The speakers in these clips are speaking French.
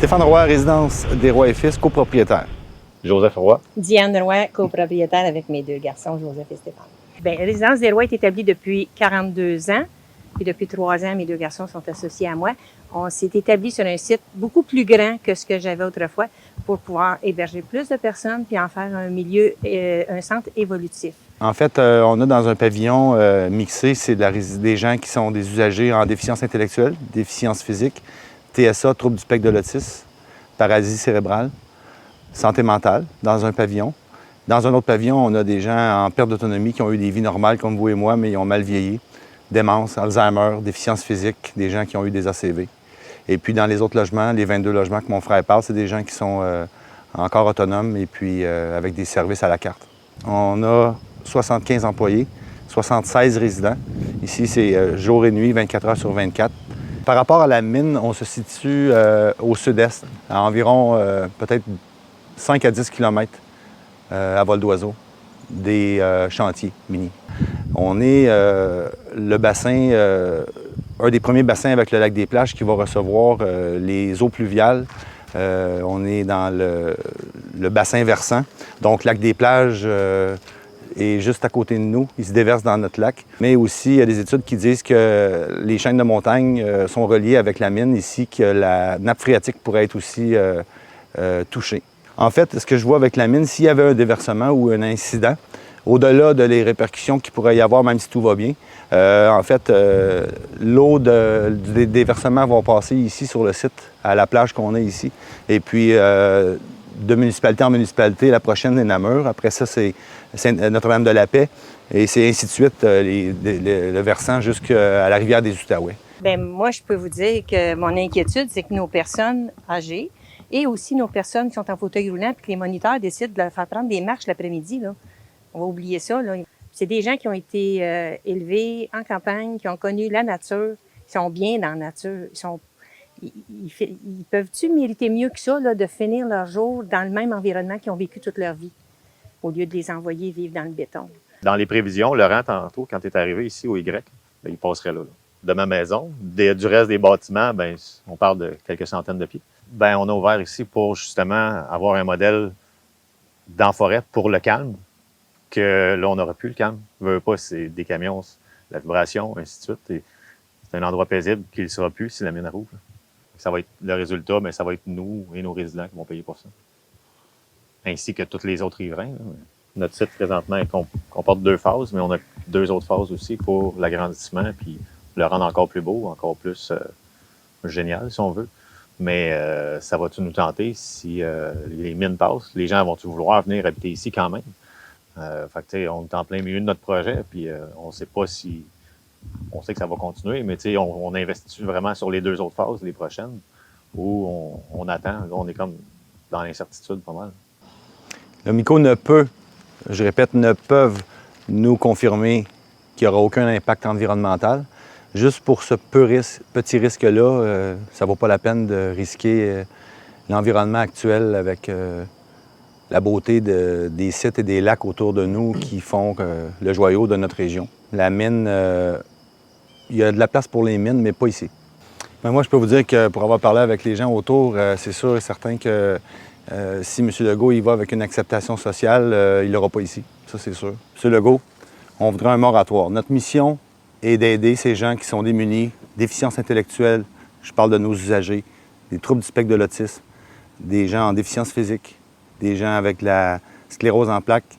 Stéphane Roy, résidence des Roy et Fils, copropriétaire. Joseph Roy. Diane Roy, copropriétaire avec mes deux garçons, Joseph et Stéphane. Bien, la résidence des Roy est établie depuis 42 ans. Puis depuis 3 ans, mes deux garçons sont associés à moi. On s'est établi sur un site beaucoup plus grand que ce que j'avais autrefois pour pouvoir héberger plus de personnes puis en faire un milieu, un centre évolutif. En fait, on a dans un pavillon mixé, c'est des gens qui sont des usagers en déficience intellectuelle, déficience physique, TSA, trouble du spectre de l'autisme, paralysie cérébrale, santé mentale, dans un pavillon. Dans un autre pavillon, on a des gens en perte d'autonomie qui ont eu des vies normales comme vous et moi, mais ils ont mal vieilli. Démence, Alzheimer, déficience physique, des gens qui ont eu des ACV. Et puis dans les autres logements, les 22 logements que mon frère parle, c'est des gens qui sont encore autonomes et puis avec des services à la carte. On a 75 employés, 76 résidents. Ici, c'est jour et nuit, 24 heures sur 24. Par rapport à la mine, on se situe au sud-est, à environ peut-être 5 à 10 km à vol d'oiseau des chantiers miniers. On est le bassin, un des premiers bassins avec le lac des Plages qui va recevoir les eaux pluviales. On est dans le bassin versant, donc lac des Plages est juste à côté de nous. Il se déverse dans notre lac. Mais aussi, il y a des études qui disent que les chaînes de montagne sont reliées avec la mine ici, que la nappe phréatique pourrait être aussi touchée. En fait, ce que je vois avec la mine, s'il y avait un déversement ou un incident, au-delà de les répercussions qu'il pourrait y avoir, même si tout va bien, en fait, l'eau des déversements va passer ici sur le site, à la plage qu'on a ici. Et puis, de municipalité en municipalité, la prochaine est Namur. Après ça, c'est Notre-Dame-de-la-Paix. Et c'est ainsi de suite, le versant jusqu'à la rivière des Outaouais. Bien, moi, je peux vous dire que mon inquiétude, c'est que nos personnes âgées et aussi nos personnes qui sont en fauteuil roulant puis que les moniteurs décident de leur faire prendre des marches l'après-midi, là. On va oublier ça, là. C'est des gens qui ont été élevés en campagne, qui ont connu la nature, qui sont bien dans la nature. Ils peuvent-tu mériter mieux que ça, là, de finir leur jour dans le même environnement qu'ils ont vécu toute leur vie, au lieu de les envoyer vivre dans le béton? Dans les prévisions, Laurent, tantôt, quand tu es arrivé ici au Y, bien, il passerait là. De ma maison, du reste des bâtiments, bien, on parle de quelques centaines de pieds. Bien, on a ouvert ici pour justement avoir un modèle dans la forêt pour le calme, que là, on n'aura plus le calme. Je veux pas, c'est des camions, la vibration, ainsi de suite. Et c'est un endroit paisible qui ne le sera plus si la mine rouvre. Ça va être le résultat, mais ça va être nous et nos résidents qui vont payer pour ça. Ainsi que tous les autres riverains. Là. Notre site, présentement, comporte 2 phases, mais on a 2 autres phases aussi pour l'agrandissement, puis le rendre encore plus beau, encore plus génial, si on veut. Mais ça va-tu nous tenter si les mines passent? Les gens vont-tu vouloir venir habiter ici quand même? Fait que, on est en plein milieu de notre projet, puis on ne sait pas si... On sait que ça va continuer, mais on investit vraiment sur les 2 autres phases, les prochaines, où on attend. Là, on est comme dans l'incertitude pas mal. Le MICO ne peut, je répète, ne peuvent nous confirmer qu'il n'y aura aucun impact environnemental. Juste pour ce petit risque-là, ça ne vaut pas la peine de risquer l'environnement actuel avec la beauté des sites et des lacs autour de nous qui font le joyau de notre région. La mine, il y a de la place pour les mines, mais pas ici. Mais moi, je peux vous dire que pour avoir parlé avec les gens autour, c'est sûr et certain que si M. Legault y va avec une acceptation sociale, il ne l'aura pas ici. Ça, c'est sûr. M. Legault, on voudrait un moratoire. Notre mission est d'aider ces gens qui sont démunis, déficience intellectuelle, je parle de nos usagers, des troubles du spectre de l'autisme, des gens en déficience physique, des gens avec la sclérose en plaques,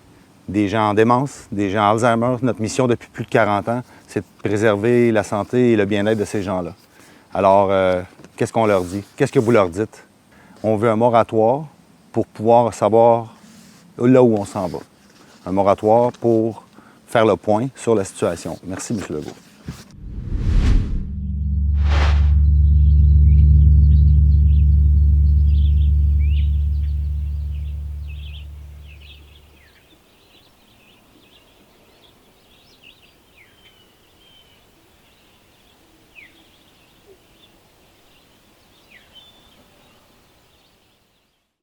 des gens en démence, des gens en Alzheimer. Notre mission depuis plus de 40 ans, c'est de préserver la santé et le bien-être de ces gens-là. Alors, qu'est-ce qu'on leur dit? Qu'est-ce que vous leur dites? On veut un moratoire pour pouvoir savoir là où on s'en va. Un moratoire pour faire le point sur la situation. Merci, M. Legault.